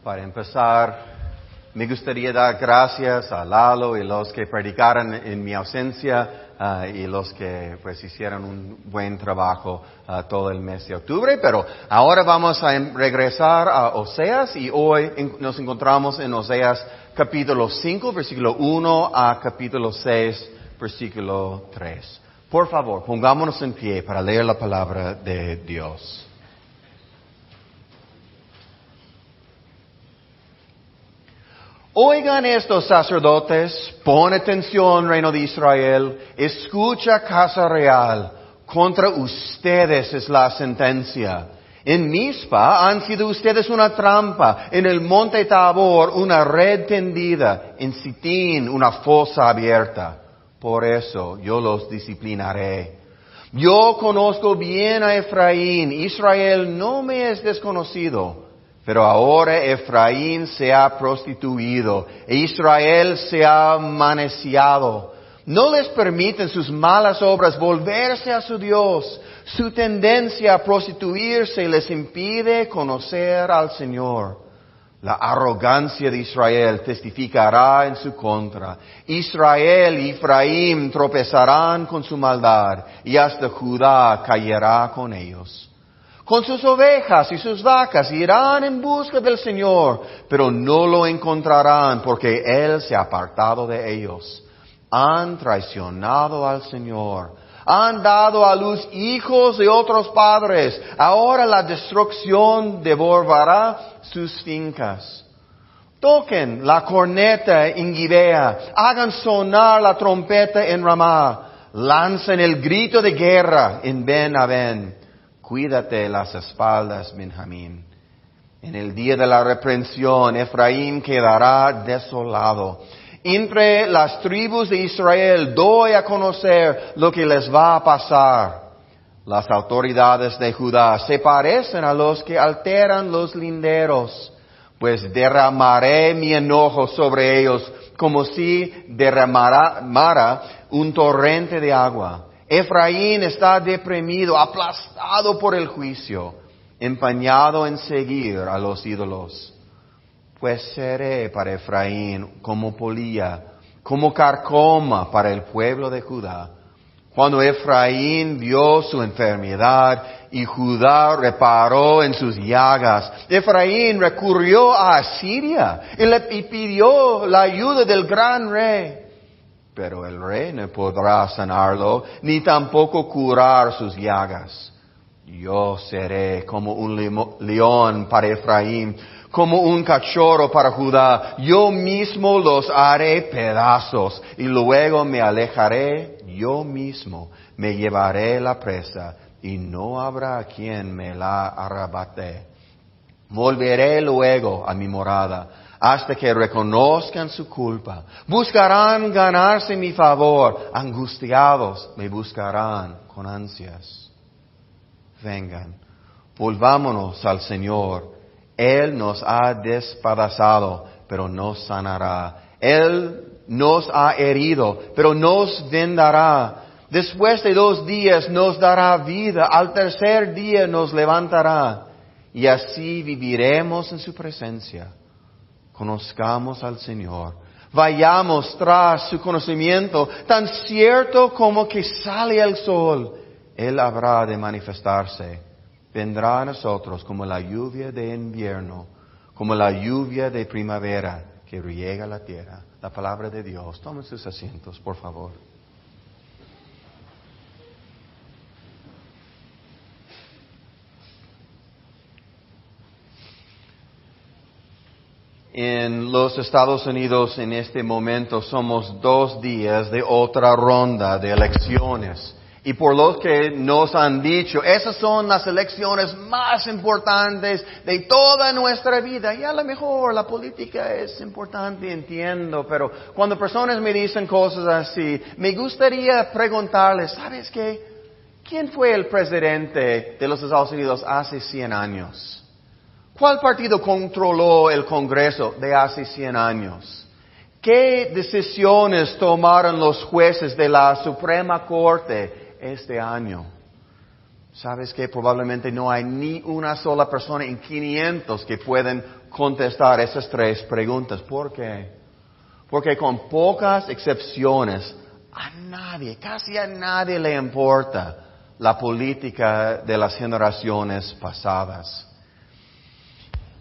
Para empezar, me gustaría dar gracias a Lalo y los que predicaron en mi ausencia y los que pues hicieron un buen trabajo todo el mes de octubre. Pero ahora vamos a regresar a Oseas y hoy nos encontramos en Oseas capítulo 5, versículo 1 a capítulo 6, versículo 3. Por favor, pongámonos en pie para leer la palabra de Dios. Oigan estos sacerdotes, pon atención, reino de Israel, escucha casa real, contra ustedes es la sentencia. En Mizpa han sido ustedes una trampa, en el monte Tabor una red tendida, en Sitín una fosa abierta. Por eso yo los disciplinaré. Yo conozco bien a Efraín, Israel no me es desconocido. Pero ahora Efraín se ha prostituido e Israel se ha maneciado. No les permiten sus malas obras volverse a su Dios. Su tendencia a prostituirse les impide conocer al Señor. La arrogancia de Israel testificará en su contra. Israel y Efraín tropezarán con su maldad y hasta Judá caerá con ellos. Con sus ovejas y sus vacas irán en busca del Señor, pero no lo encontrarán porque Él se ha apartado de ellos. Han traicionado al Señor. Han dado a luz hijos de otros padres. Ahora la destrucción devorará sus fincas. Toquen la corneta en Gibea. Hagan sonar la trompeta en Ramá. Lancen el grito de guerra en Ben-Aven. Cuídate las espaldas, Benjamín. En el día de la reprensión, Efraín quedará desolado. Entre las tribus de Israel doy a conocer lo que les va a pasar. Las autoridades de Judá se parecen a los que alteran los linderos, pues derramaré mi enojo sobre ellos como si derramara un torrente de agua. Efraín está deprimido, aplastado por el juicio, empañado en seguir a los ídolos. Pues seré para Efraín como polilla, como carcoma para el pueblo de Judá. Cuando Efraín vio su enfermedad y Judá reparó en sus llagas, Efraín recurrió a Asiria y pidió la ayuda del gran rey. Pero el rey no podrá sanarlo, ni tampoco curar sus llagas. Yo seré como un león para Efraín, como un cachorro para Judá. Yo mismo los haré pedazos, y luego me alejaré yo mismo. Me llevaré la presa, y no habrá quien me la arrebate. Volveré luego a mi morada, hasta que reconozcan su culpa. Buscarán ganarse mi favor, angustiados me buscarán con ansias. Vengan, volvámonos al Señor. Él nos ha despedazado, pero nos sanará. Él nos ha herido, pero nos vendará. Después de 2 días nos dará vida, al tercer día nos levantará. Y así viviremos en su presencia. Conozcamos al Señor. Vayamos tras su conocimiento, tan cierto como que sale el sol. Él habrá de manifestarse. Vendrá a nosotros como la lluvia de invierno, como la lluvia de primavera que riega la tierra. La palabra de Dios. Tomen sus asientos, por favor. En los Estados Unidos en este momento somos 2 días de otra ronda de elecciones. Y por lo que nos han dicho, esas son las elecciones más importantes de toda nuestra vida. Y a lo mejor la política es importante, entiendo, pero cuando personas me dicen cosas así, me gustaría preguntarles, ¿sabes qué? ¿Quién fue el presidente de los Estados Unidos hace 100 años? ¿Cuál partido controló el Congreso de hace 100 años? ¿Qué decisiones tomaron los jueces de la Suprema Corte este año? ¿Sabes que probablemente no hay ni una sola persona en 500 que pueden contestar esas tres preguntas. ¿Por qué? Porque con pocas excepciones, casi a nadie le importa la política de las generaciones pasadas.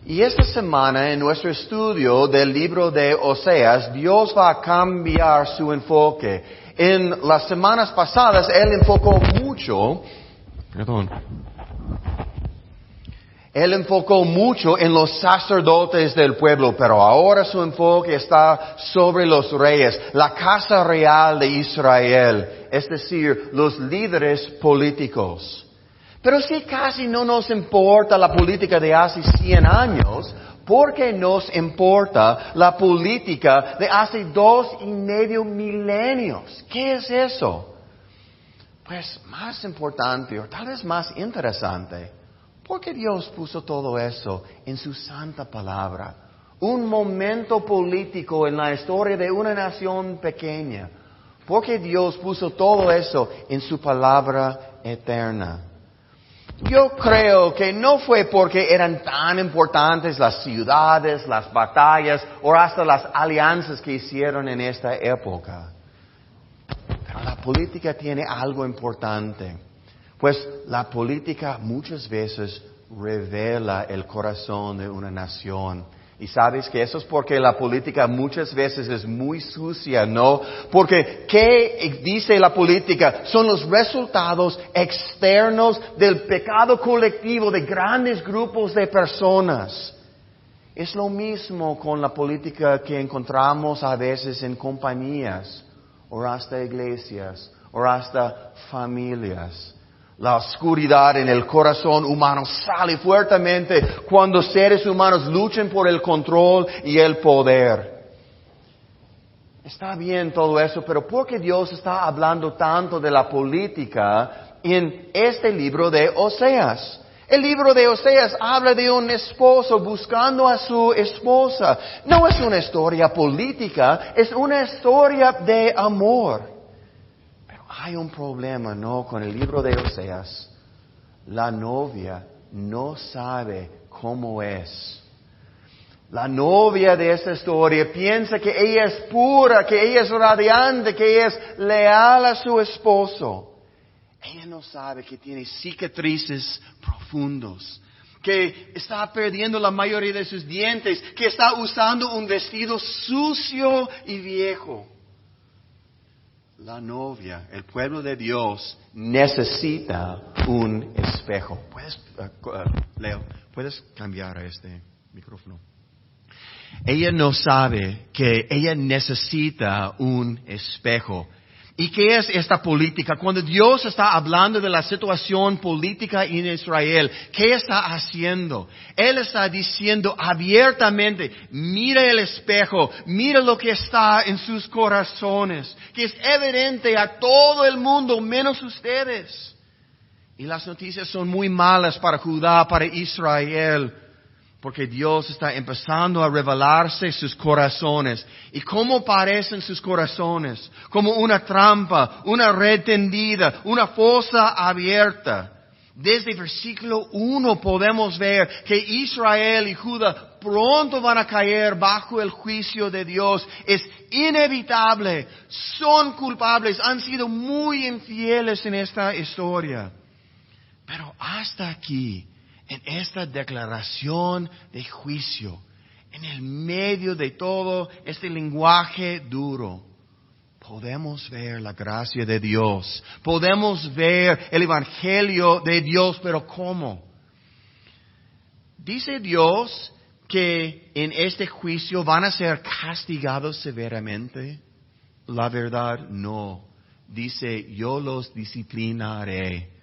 Y esta semana, en nuestro estudio del libro de Oseas, Dios va a cambiar su enfoque. En las semanas pasadas, Él enfocó mucho en los sacerdotes del pueblo, pero ahora su enfoque está sobre los reyes, la casa real de Israel, es decir, los líderes políticos. Pero si casi no nos importa la política de hace 100 años, ¿por qué nos importa la política de hace 2.5 milenios? ¿Qué es eso? Pues más importante, o tal vez más interesante, porque Dios puso todo eso en su santa palabra. Un momento político en la historia de una nación pequeña. Porque Dios puso todo eso en su palabra eterna. Yo creo que no fue porque eran tan importantes las ciudades, las batallas o hasta las alianzas que hicieron en esta época. Pero la política tiene algo importante. Pues la política muchas veces revela el corazón de una nación. Y sabes que eso es porque la política muchas veces es muy sucia, ¿no? Porque, ¿qué dice la política? Son los resultados externos del pecado colectivo de grandes grupos de personas. Es lo mismo con la política que encontramos a veces en compañías, o hasta iglesias, o hasta familias. La oscuridad en el corazón humano sale fuertemente cuando seres humanos luchan por el control y el poder. Está bien todo eso, pero ¿por qué Dios está hablando tanto de la política en este libro de Oseas? El libro de Oseas habla de un esposo buscando a su esposa. No es una historia política, es una historia de amor. Hay un problema, ¿no? Con el libro de Oseas. La novia no sabe cómo es. La novia de esta historia piensa que ella es pura, que ella es radiante, que ella es leal a su esposo. Ella no sabe que tiene cicatrices profundos, que está perdiendo la mayoría de sus dientes, que está usando un vestido sucio y viejo. La novia, el pueblo de Dios, necesita un espejo. Leo, ¿puedes cambiar a este micrófono? Ella no sabe que ella necesita un espejo. ¿Y qué es esta política? Cuando Dios está hablando de la situación política en Israel, ¿qué está haciendo? Él está diciendo abiertamente, mira el espejo, mira lo que está en sus corazones, que es evidente a todo el mundo, menos ustedes. Y las noticias son muy malas para Judá, para Israel. Porque Dios está empezando a revelarse sus corazones. ¿Y cómo parecen sus corazones? Como una trampa, una red tendida, una fosa abierta. Desde el versículo 1 podemos ver que Israel y Judá pronto van a caer bajo el juicio de Dios. Es inevitable. Son culpables. Han sido muy infieles en esta historia. Pero hasta aquí, en esta declaración de juicio, en el medio de todo este lenguaje duro, podemos ver la gracia de Dios. Podemos ver el evangelio de Dios, pero ¿cómo? Dice Dios que en este juicio van a ser castigados severamente. La verdad, no. Dice, yo los disciplinaré.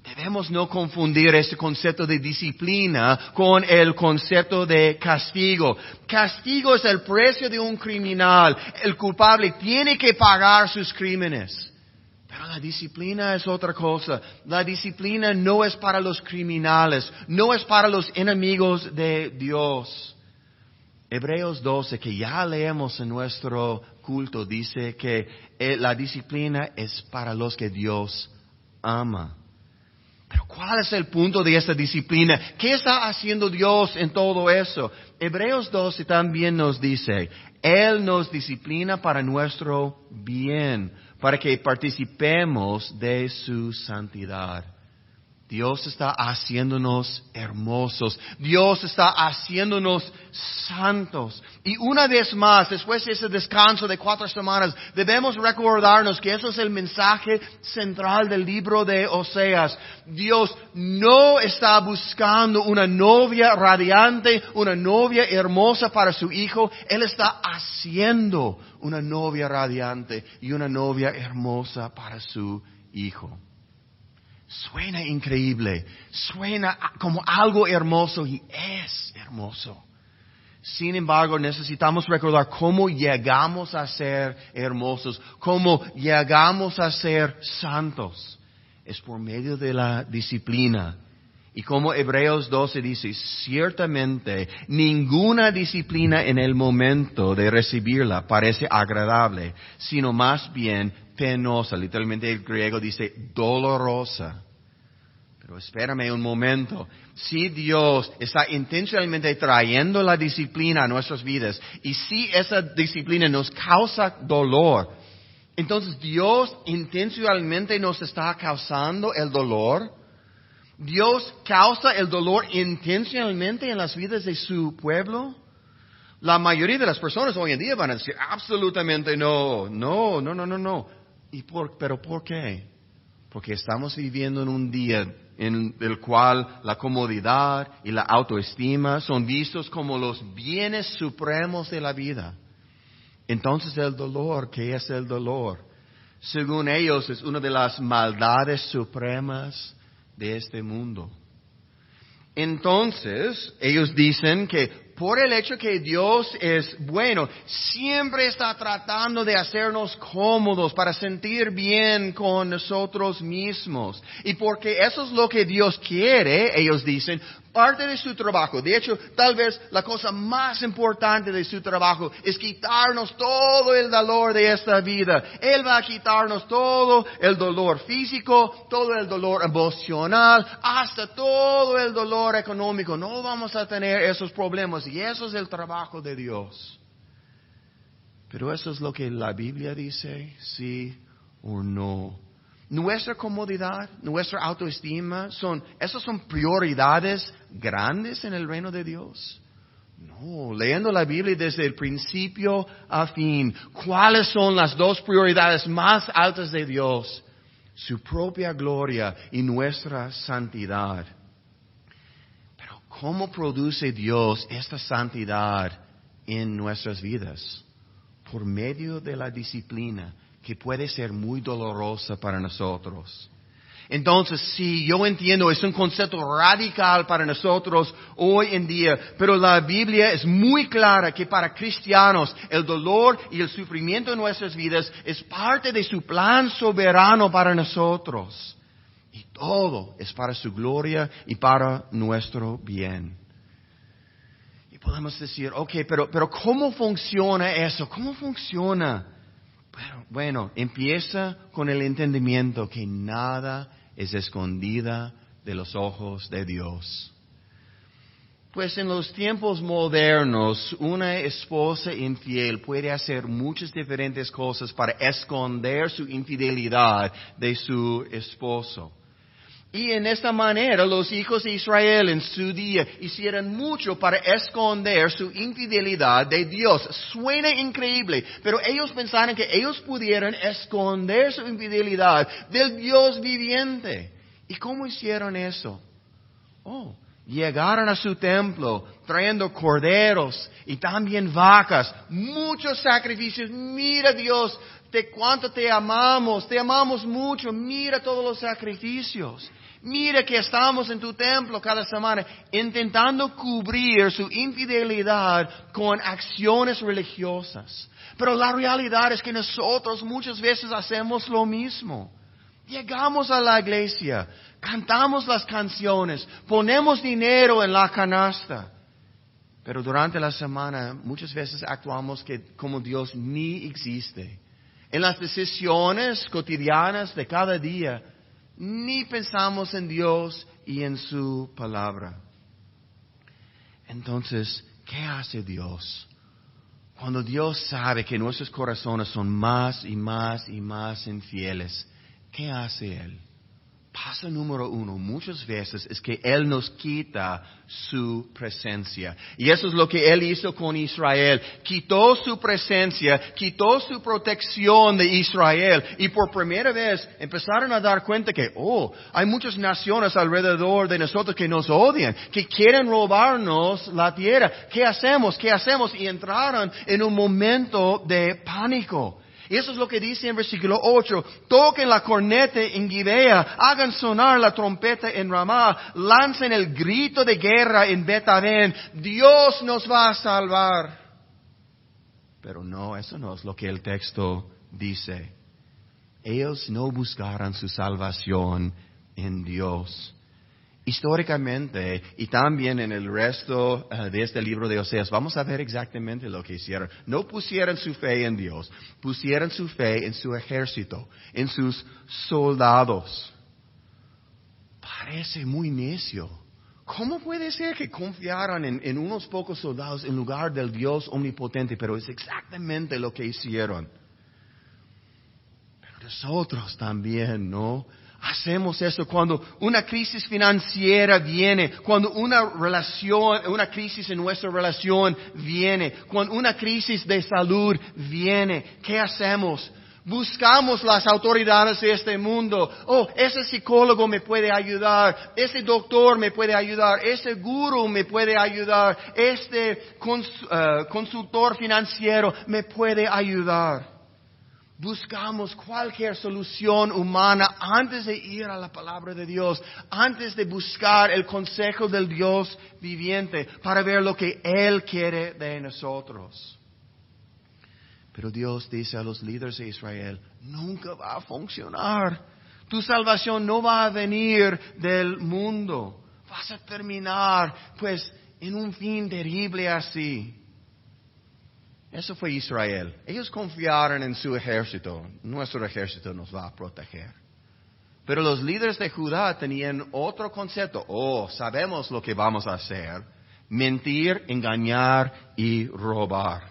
Debemos no confundir este concepto de disciplina con el concepto de castigo. Castigo es el precio de un criminal. El culpable tiene que pagar sus crímenes. Pero la disciplina es otra cosa. La disciplina no es para los criminales, no es para los enemigos de Dios. Hebreos 12, que ya leemos en nuestro culto, dice que la disciplina es para los que Dios ama. Pero ¿cuál es el punto de esta disciplina? ¿Qué está haciendo Dios en todo eso? Hebreos 12 también nos dice, Él nos disciplina para nuestro bien, para que participemos de su santidad. Dios está haciéndonos hermosos. Dios está haciéndonos santos. Y una vez más, después de ese descanso de 4 semanas, debemos recordarnos que eso es el mensaje central del libro de Oseas. Dios no está buscando una novia radiante, una novia hermosa para su hijo. Él está haciendo una novia radiante y una novia hermosa para su hijo. Suena increíble, suena como algo hermoso y es hermoso. Sin embargo, necesitamos recordar cómo llegamos a ser hermosos, cómo llegamos a ser santos. Es por medio de la disciplina. Y como Hebreos 12 dice, ciertamente ninguna disciplina en el momento de recibirla parece agradable, sino más bien penosa. Literalmente el griego dice dolorosa. Pero espérame un momento. Si Dios está intencionalmente trayendo la disciplina a nuestras vidas y si esa disciplina nos causa dolor, entonces Dios intencionalmente nos está causando el dolor. Dios causa el dolor intencionalmente en las vidas de su pueblo. La mayoría de las personas hoy en día van a decir absolutamente no. ¿Pero por qué? Porque estamos viviendo en un día en el cual la comodidad y la autoestima son vistos como los bienes supremos de la vida. Entonces el dolor, ¿qué es el dolor? Según ellos es una de las maldades supremas de este mundo. Entonces, ellos dicen que por el hecho que Dios es bueno, siempre está tratando de hacernos cómodos para sentir bien con nosotros mismos. Y porque eso es lo que Dios quiere, ellos dicen, parte de su trabajo, de hecho, tal vez la cosa más importante de su trabajo es quitarnos todo el dolor de esta vida. Él va a quitarnos todo el dolor físico, todo el dolor emocional, hasta todo el dolor económico. No vamos a tener esos problemas y eso es el trabajo de Dios. Pero eso es lo que la Biblia dice, sí o no. Nuestra comodidad, nuestra autoestima, esas son prioridades grandes en el reino de Dios. No, leyendo la Biblia desde el principio a fin, ¿cuáles son las 2 prioridades más altas de Dios? Su propia gloria y nuestra santidad. Pero ¿cómo produce Dios esta santidad en nuestras vidas? Por medio de la disciplina, que puede ser muy dolorosa para nosotros. Entonces, sí, yo entiendo, es un concepto radical para nosotros hoy en día, pero la Biblia es muy clara que para cristianos el dolor y el sufrimiento en nuestras vidas es parte de su plan soberano para nosotros. Y todo es para su gloria y para nuestro bien. Y podemos decir, pero ¿cómo funciona eso? ¿Cómo funciona? Bueno, empieza con el entendimiento que nada es escondida de los ojos de Dios. Pues en los tiempos modernos, una esposa infiel puede hacer muchas diferentes cosas para esconder su infidelidad de su esposo. Y en esta manera los hijos de Israel en su día hicieron mucho para esconder su infidelidad de Dios. Suena increíble, pero ellos pensaron que ellos pudieran esconder su infidelidad del Dios viviente. ¿Y cómo hicieron eso? Llegaron a su templo trayendo corderos y también vacas, muchos sacrificios. Mira Dios, de cuánto te amamos mucho, mira todos los sacrificios. Mira que estamos en tu templo cada semana intentando cubrir su infidelidad con acciones religiosas. Pero la realidad es que nosotros muchas veces hacemos lo mismo. Llegamos a la iglesia, cantamos las canciones, ponemos dinero en la canasta. Pero durante la semana muchas veces actuamos como Dios ni existe. En las decisiones cotidianas de cada día, ni pensamos en Dios y en su palabra. Entonces, ¿qué hace Dios? Cuando Dios sabe que nuestros corazones son más y más y más infieles, ¿qué hace Él? Paso número 1, muchas veces, es que Él nos quita su presencia. Y eso es lo que Él hizo con Israel. Quitó su presencia, quitó su protección de Israel. Y por primera vez empezaron a dar cuenta que, hay muchas naciones alrededor de nosotros que nos odian, que quieren robarnos la tierra. ¿Qué hacemos? ¿Qué hacemos? Y entraron en un momento de pánico. Y eso es lo que dice en versículo 8. Toquen la corneta en Gibea, hagan sonar la trompeta en Ramá, lancen el grito de guerra en Bet-Aven. Dios nos va a salvar. Pero no, eso no es lo que el texto dice. Ellos no buscaron su salvación en Dios. Históricamente, y también en el resto de este libro de Oseas, vamos a ver exactamente lo que hicieron. No pusieron su fe en Dios, pusieron su fe en su ejército, en sus soldados. Parece muy necio. ¿Cómo puede ser que confiaran en unos pocos soldados en lugar del Dios omnipotente? Pero es exactamente lo que hicieron. Pero nosotros también, ¿no? Hacemos eso cuando una crisis financiera viene, cuando una crisis en nuestra relación viene, cuando una crisis de salud viene. ¿Qué hacemos? Buscamos las autoridades de este mundo. Ese psicólogo me puede ayudar, ese doctor me puede ayudar, ese gurú me puede ayudar, este consultor financiero me puede ayudar. Buscamos cualquier solución humana antes de ir a la palabra de Dios, antes de buscar el consejo del Dios viviente para ver lo que Él quiere de nosotros. Pero Dios dice a los líderes de Israel, nunca va a funcionar. Tu salvación no va a venir del mundo. Vas a terminar, pues, en un fin terrible así. Eso fue Israel. Ellos confiaron en su ejército. Nuestro ejército nos va a proteger. Pero los líderes de Judá tenían otro concepto. Sabemos lo que vamos a hacer. Mentir, engañar y robar.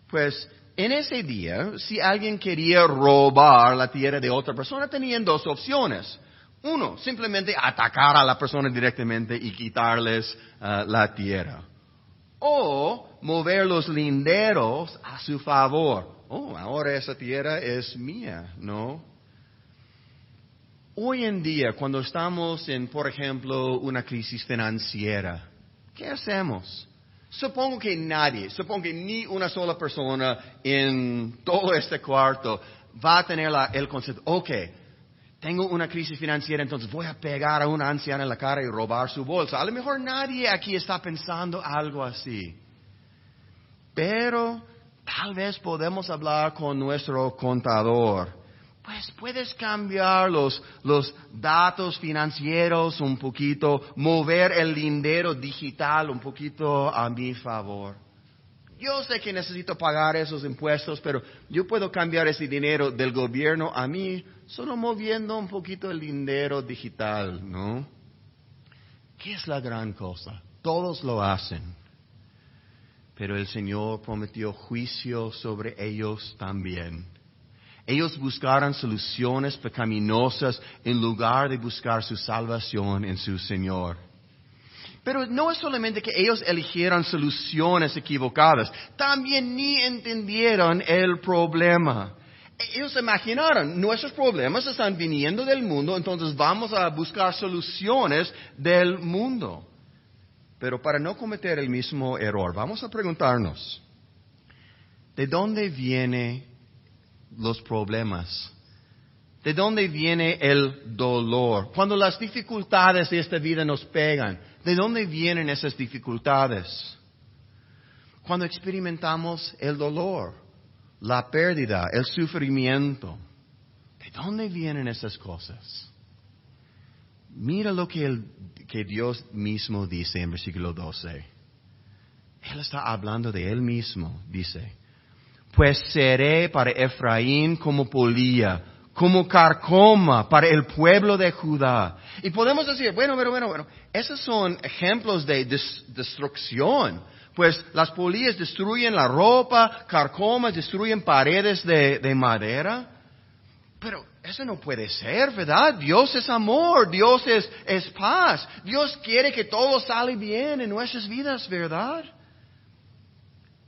Pues en ese día, si alguien quería robar la tierra de otra persona, tenían 2 opciones. 1, simplemente atacar a la persona directamente y quitarles la tierra. O mover los linderos a su favor. Ahora esa tierra es mía, ¿no? Hoy en día, cuando estamos en, por ejemplo, una crisis financiera, ¿qué hacemos? Supongo que ni una sola persona en todo este cuarto va a tener el concepto, tengo una crisis financiera, entonces voy a pegar a una anciana en la cara y robar su bolsa. A lo mejor nadie aquí está pensando algo así. Pero tal vez podemos hablar con nuestro contador. Pues puedes cambiar los datos financieros un poquito, mover el dinero digital un poquito a mi favor. Yo sé que necesito pagar esos impuestos, pero yo puedo cambiar ese dinero del gobierno a mí solo moviendo un poquito el dinero digital, ¿no? ¿Qué es la gran cosa? Todos lo hacen. Pero el Señor prometió juicio sobre ellos también. Ellos buscaron soluciones pecaminosas en lugar de buscar su salvación en su Señor. Pero no es solamente que ellos eligieron soluciones equivocadas, también ni entendieron el problema. Ellos imaginaron, nuestros problemas están viniendo del mundo, entonces vamos a buscar soluciones del mundo. Pero para no cometer el mismo error, vamos a preguntarnos, ¿de dónde vienen los problemas? ¿De dónde viene el dolor? Cuando las dificultades de esta vida nos pegan, ¿de dónde vienen esas dificultades? Cuando experimentamos el dolor, la pérdida, el sufrimiento, ¿de dónde vienen esas cosas? Mira lo que Dios mismo dice en versículo 12. Él está hablando de Él mismo, dice, pues seré para Efraín como polilla, como carcoma para el pueblo de Judá. Y podemos decir, bueno, esos son ejemplos de destrucción. Pues las polillas destruyen la ropa, carcomas destruyen paredes de madera. Pero eso no puede ser, ¿verdad? Dios es amor, Dios es paz. Dios quiere que todo salga bien en nuestras vidas, ¿verdad?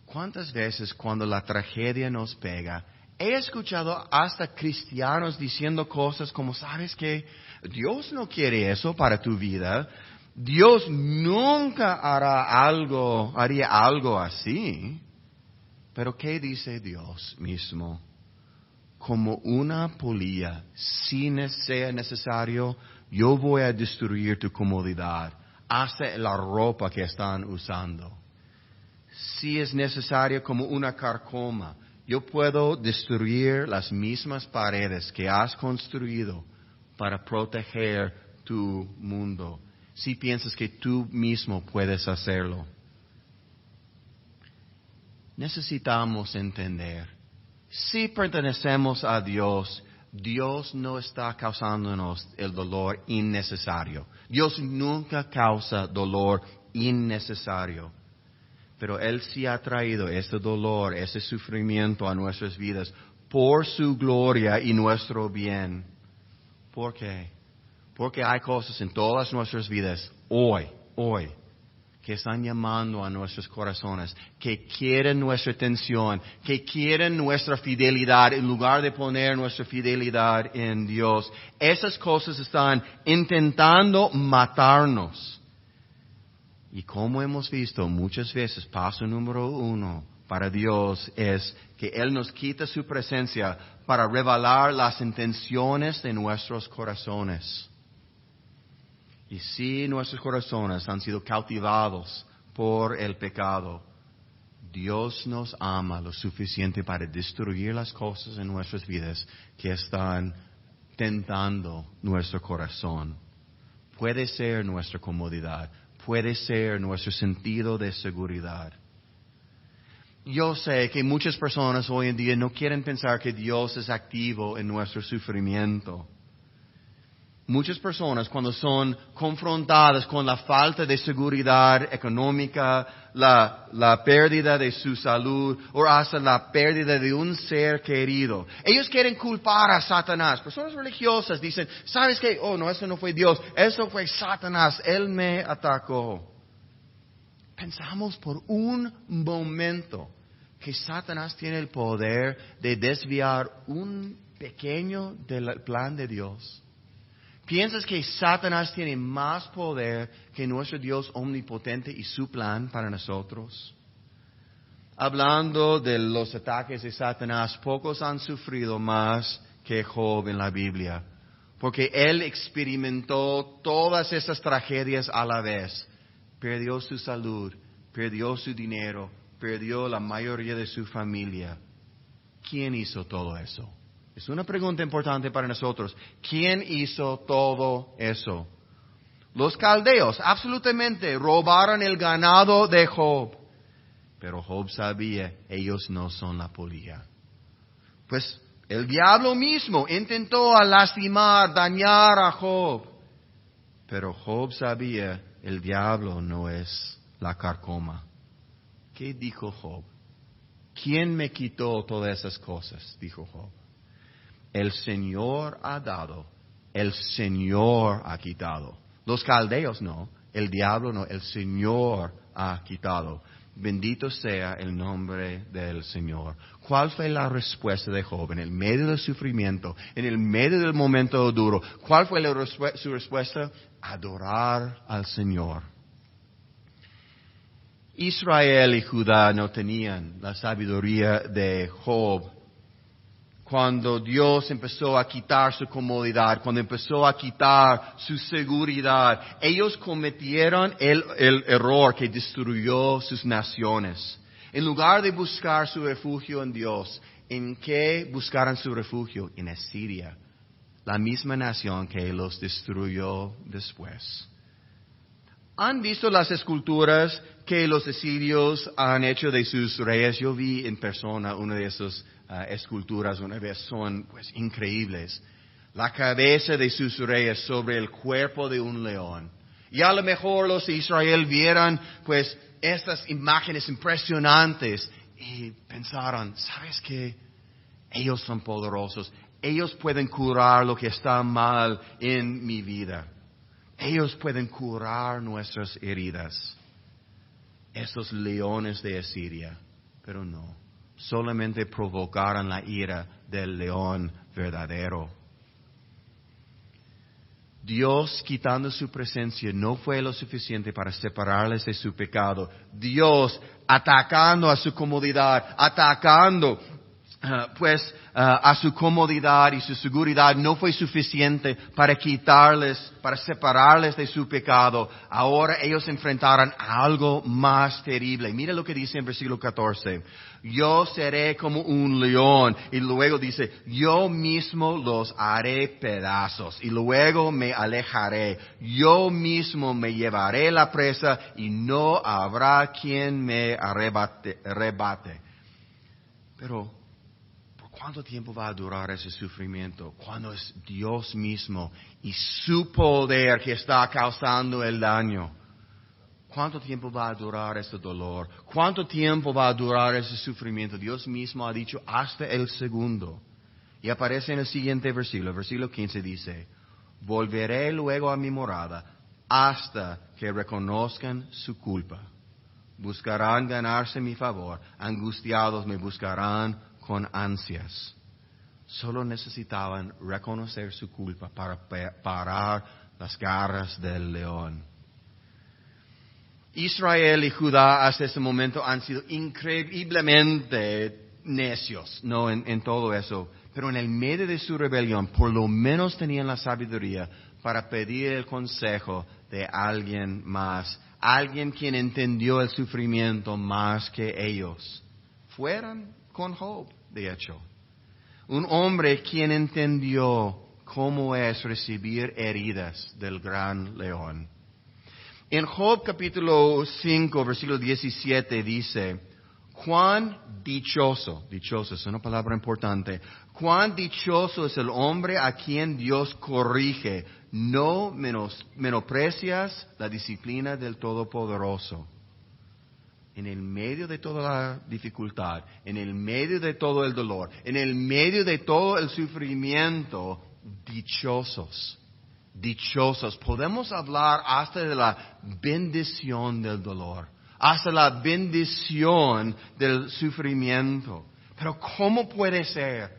¿Cuántas veces cuando la tragedia nos pega, he escuchado hasta cristianos diciendo cosas como, ¿sabes qué? Dios no quiere eso para tu vida. Dios nunca haría algo así. Pero ¿qué dice Dios mismo? Como una polilla, si sea necesario, yo voy a destruir tu comodidad, hasta la ropa que están usando. Si es necesario como una carcoma, yo puedo destruir las mismas paredes que has construido para proteger tu mundo, si piensas que tú mismo puedes hacerlo. Necesitamos entender, si pertenecemos a Dios, Dios no está causándonos el dolor innecesario. Dios nunca causa dolor innecesario. Pero Él sí ha traído este dolor, ese sufrimiento a nuestras vidas por su gloria y nuestro bien. ¿Por qué? Porque hay cosas en todas nuestras vidas, hoy, que están llamando a nuestros corazones, que quieren nuestra atención, que quieren nuestra fidelidad en lugar de poner nuestra fidelidad en Dios. Esas cosas están intentando matarnos. Y como hemos visto muchas veces, paso número 1 para Dios es que Él nos quita su presencia para revelar las intenciones de nuestros corazones. Y si nuestros corazones han sido cautivados por el pecado, Dios nos ama lo suficiente para destruir las cosas en nuestras vidas que están tentando nuestro corazón. Puede ser nuestra comodidad, puede ser nuestro sentido de seguridad. Yo sé que muchas personas hoy en día no quieren pensar que Dios es activo en nuestro sufrimiento. Muchas personas cuando son confrontadas con la falta de seguridad económica, la pérdida de su salud o hasta la pérdida de un ser querido, ellos quieren culpar a Satanás. Personas religiosas dicen, ¿sabes qué? Oh, no, eso no fue Dios, eso fue Satanás, él me atacó. Pensamos por un momento que Satanás tiene el poder de desviar un pequeño del plan de Dios. ¿Piensas que Satanás tiene más poder que nuestro Dios omnipotente y su plan para nosotros? Hablando de los ataques de Satanás, pocos han sufrido más que Job en la Biblia, porque él experimentó todas esas tragedias a la vez. Perdió su salud, perdió su dinero, perdió la mayoría de su familia. ¿Quién hizo todo eso? Es una pregunta importante para nosotros. ¿Quién hizo todo eso? Los caldeos absolutamente robaron el ganado de Job. Pero Job sabía, ellos no son la polilla. Pues el diablo mismo intentó lastimar, dañar a Job. Pero Job sabía, el diablo no es la carcoma. ¿Qué dijo Job? ¿Quién me quitó todas esas cosas? Dijo Job. El Señor ha dado, el Señor ha quitado. Los caldeos no, el diablo no, el Señor ha quitado. Bendito sea el nombre del Señor. ¿Cuál fue la respuesta de Job en el medio del sufrimiento, en el medio del momento duro? ¿Cuál fue su respuesta? Adorar al Señor. Israel y Judá no tenían la sabiduría de Job. Cuando Dios empezó a quitar su comodidad, cuando empezó a quitar su seguridad, ellos cometieron el error que destruyó sus naciones. En lugar de buscar su refugio en Dios, ¿en qué buscaron su refugio? En Asiria, la misma nación que los destruyó después. ¿Han visto las esculturas que los asirios han hecho de sus reyes? Yo vi en persona uno de esos esculturas una vez, son pues increíbles. La cabeza de sus reyes sobre el cuerpo de un león. Y a lo mejor los de Israel vieran pues estas imágenes impresionantes y pensaron, ¿sabes qué? Ellos son poderosos. Ellos pueden curar lo que está mal en mi vida. Ellos pueden curar nuestras heridas. Estos leones de Asiria. Pero no. Solamente provocaron la ira del león verdadero. Dios quitando su presencia no fue lo suficiente para separarles de su pecado. Dios atacando a su comodidad, atacando a su comodidad y su seguridad no fue suficiente para quitarles, para separarles de su pecado. Ahora ellos enfrentaron algo más terrible. Mira lo que dice en versículo 14. Yo seré como un león. Y luego dice, yo mismo los haré pedazos. Y luego me alejaré. Yo mismo me llevaré la presa y no habrá quien me arrebate. Pero ¿cuánto tiempo va a durar ese sufrimiento? Cuando es Dios mismo y su poder que está causando el daño. ¿Cuánto tiempo va a durar este dolor? ¿Cuánto tiempo va a durar ese sufrimiento? Dios mismo ha dicho hasta el segundo. Y aparece en el siguiente versículo 15 dice, volveré luego a mi morada hasta que reconozcan su culpa. Buscarán ganarse mi favor, angustiados me buscarán con ansias. Solo necesitaban reconocer su culpa para parar las garras del león. Israel y Judá hasta ese momento han sido increíblemente necios, ¿no? En todo eso. Pero en el medio de su rebelión, por lo menos tenían la sabiduría para pedir el consejo de alguien más. Alguien quien entendió el sufrimiento más que ellos. Fueron con Job, de hecho. Un hombre quien entendió cómo es recibir heridas del gran león. En Job capítulo 5, versículo 17 dice, cuán dichoso es una palabra importante, cuán dichoso es el hombre a quien Dios corrige, no menosprecias la disciplina del Todopoderoso. En el medio de toda la dificultad, en el medio de todo el dolor, en el medio de todo el sufrimiento, dichosos. Podemos hablar hasta de la bendición del dolor, hasta la bendición del sufrimiento. Pero ¿cómo puede ser?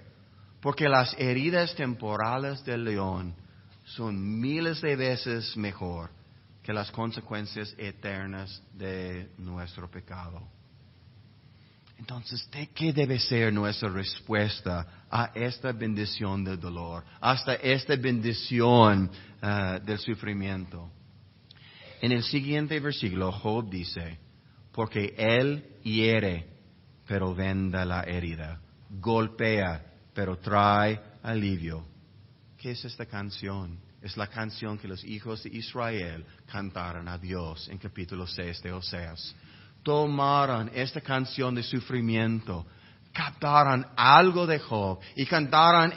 Porque las heridas temporales del león son miles de veces mejor que las consecuencias eternas de nuestro pecado. Entonces, ¿qué debe ser nuestra respuesta a esta bendición del dolor, hasta esta bendición del sufrimiento? En el siguiente versículo, Job dice, porque él hiere, pero venda la herida, golpea, pero trae alivio. ¿Qué es esta canción? Es la canción que los hijos de Israel cantaron a Dios en capítulo 6 de Oseas. Tomaron esta canción de sufrimiento, captaron algo de Job y cantaron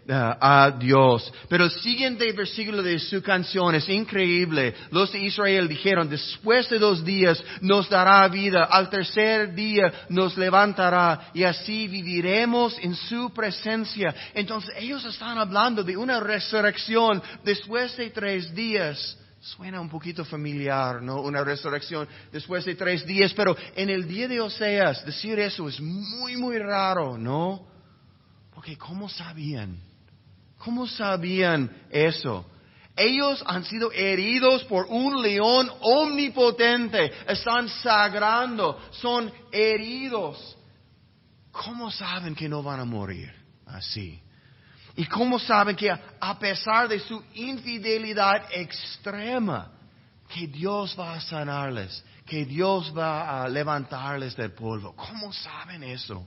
a Dios. Pero el siguiente versículo de su canción es increíble. Los de Israel dijeron, después de 2 días nos dará vida, al tercer día nos levantará y así viviremos en su presencia. Entonces ellos están hablando de una resurrección después de 3 días. Suena un poquito familiar, ¿no? Una resurrección después de 3 días, pero en el día de Oseas decir eso es muy, muy raro, ¿no? Porque ¿cómo sabían? ¿Cómo sabían eso? Ellos han sido heridos por un león omnipotente, están sangrando, son heridos. ¿Cómo saben que no van a morir así? ¿Y cómo saben que a pesar de su infidelidad extrema, que Dios va a sanarles, que Dios va a levantarles del polvo? ¿Cómo saben eso?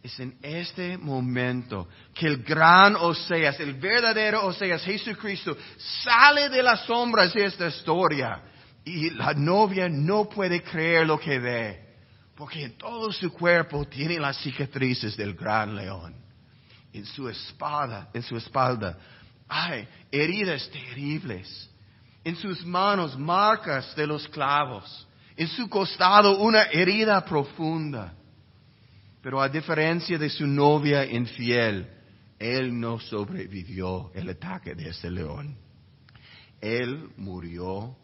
Es en este momento que el gran Oseas, el verdadero Oseas, Jesucristo, sale de las sombras de esta historia. Y la novia no puede creer lo que ve. Porque en todo su cuerpo tiene las cicatrices del gran león. En su espalda, hay heridas terribles. En sus manos, marcas de los clavos. En su costado, una herida profunda. Pero a diferencia de su novia infiel, él no sobrevivió el ataque de ese león. Él murió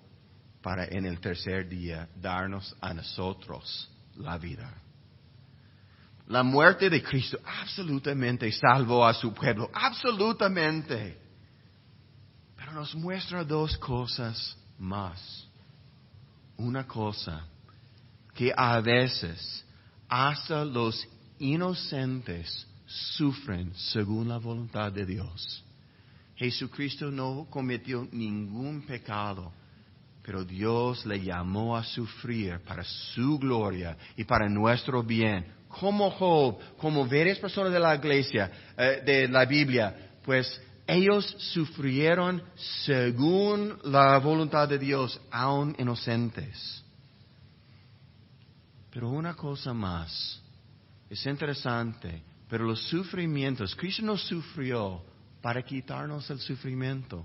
para en el tercer día darnos a nosotros la vida. La muerte de Cristo absolutamente salvó a su pueblo, absolutamente. Pero nos muestra dos cosas más. Una cosa, que a veces hasta los inocentes sufren según la voluntad de Dios. Jesucristo no cometió ningún pecado, pero Dios le llamó a sufrir para su gloria y para nuestro bien. Como Job, como varias personas de la iglesia, de la Biblia, pues ellos sufrieron según la voluntad de Dios, aun inocentes. Pero una cosa más, es interesante, pero los sufrimientos, Cristo no sufrió para quitarnos el sufrimiento.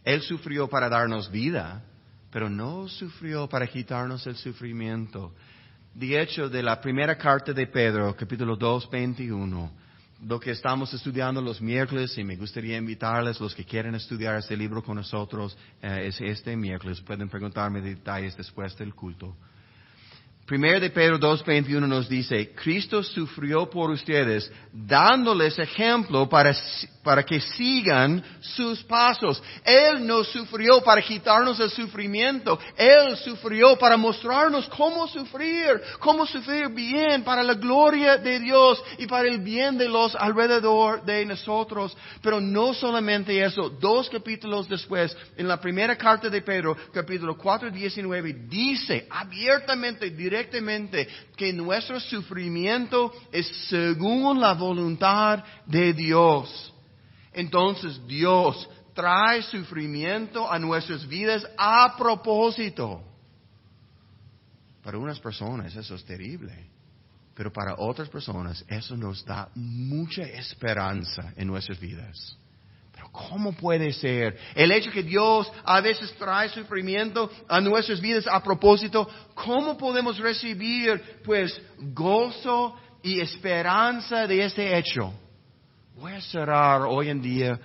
Él sufrió para darnos vida, pero no sufrió para quitarnos el sufrimiento. De hecho, de la primera carta de Pedro, capítulo 2, 21, lo que estamos estudiando los miércoles, y me gustaría invitarles, los que quieren estudiar este libro con nosotros, es este miércoles. Pueden preguntarme detalles después del culto. 1 de Pedro 2:21 nos dice, Cristo sufrió por ustedes, dándoles ejemplo para que sigan sus pasos. Él no sufrió para quitarnos el sufrimiento. Él sufrió para mostrarnos cómo sufrir bien para la gloria de Dios y para el bien de los alrededor de nosotros. Pero no solamente eso, 2 capítulos después, en la primera carta de Pedro, capítulo 4:19, dice abiertamente, directamente, que nuestro sufrimiento es según la voluntad de Dios. Entonces Dios trae sufrimiento a nuestras vidas a propósito. Para unas personas eso es terrible, pero para otras personas eso nos da mucha esperanza en nuestras vidas. Pero ¿cómo puede ser? El hecho que Dios a veces trae sufrimiento a nuestras vidas a propósito, ¿cómo podemos recibir pues gozo y esperanza de este hecho? Voy a cerrar hoy en día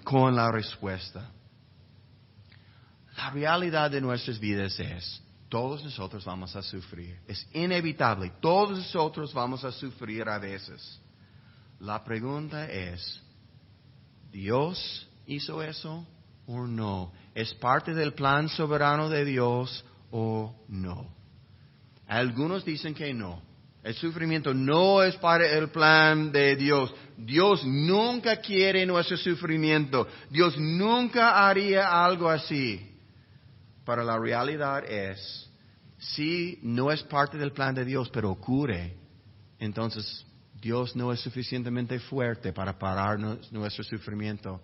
con la respuesta. La realidad de nuestras vidas es, todos nosotros vamos a sufrir. Es inevitable, todos nosotros vamos a sufrir a veces. La pregunta es, ¿Dios hizo eso o no? ¿Es parte del plan soberano de Dios o no? Algunos dicen que no. El sufrimiento no es para el plan de Dios. Dios nunca quiere nuestro sufrimiento. Dios nunca haría algo así. Pero la realidad es, si no es parte del plan de Dios, pero ocurre, entonces Dios no es suficientemente fuerte para parar nuestro sufrimiento.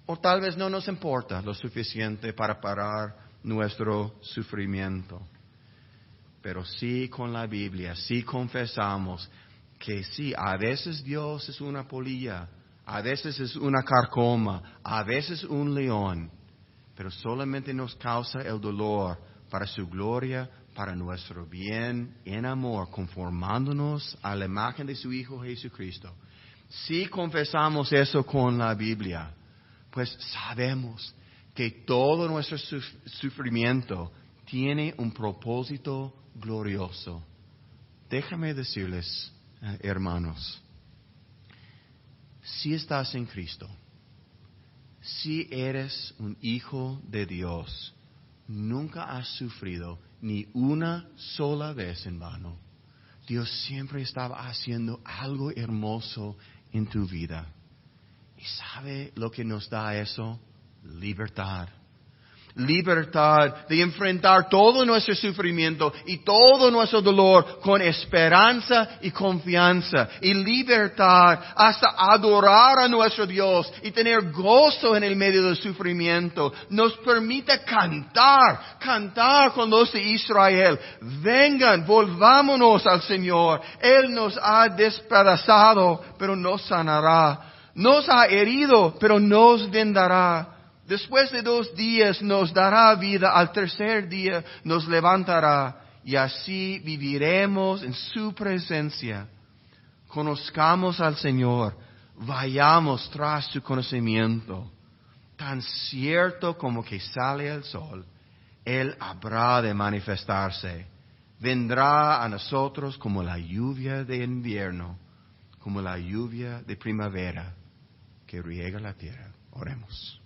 O tal vez no nos importa lo suficiente para parar nuestro sufrimiento. Pero sí con la Biblia, sí confesamos que sí, a veces Dios es una polilla, a veces es una carcoma, a veces un león, pero solamente nos causa el dolor para su gloria, para nuestro bien, en amor, conformándonos a la imagen de su Hijo Jesucristo. Si confesamos eso con la Biblia, pues sabemos que todo nuestro sufrimiento tiene un propósito glorioso. Déjame decirles, hermanos, si estás en Cristo, si eres un hijo de Dios, nunca has sufrido ni una sola vez en vano. Dios siempre estaba haciendo algo hermoso en tu vida. ¿Y sabe lo que nos da eso? Libertad. libertad de enfrentar todo nuestro sufrimiento y todo nuestro dolor con esperanza y confianza, y libertad hasta adorar a nuestro Dios y tener gozo en el medio del sufrimiento. Nos permite cantar con los de Israel. Vengan, volvámonos al Señor. Él nos ha despedazado, pero nos sanará. Nos ha herido, pero nos vendará. Después de 2 días nos dará vida. Al tercer día nos levantará. Y así viviremos en su presencia. Conozcamos al Señor. Vayamos tras su conocimiento. Tan cierto como que sale el sol, Él habrá de manifestarse. Vendrá a nosotros como la lluvia de invierno, como la lluvia de primavera que riega la tierra. Oremos.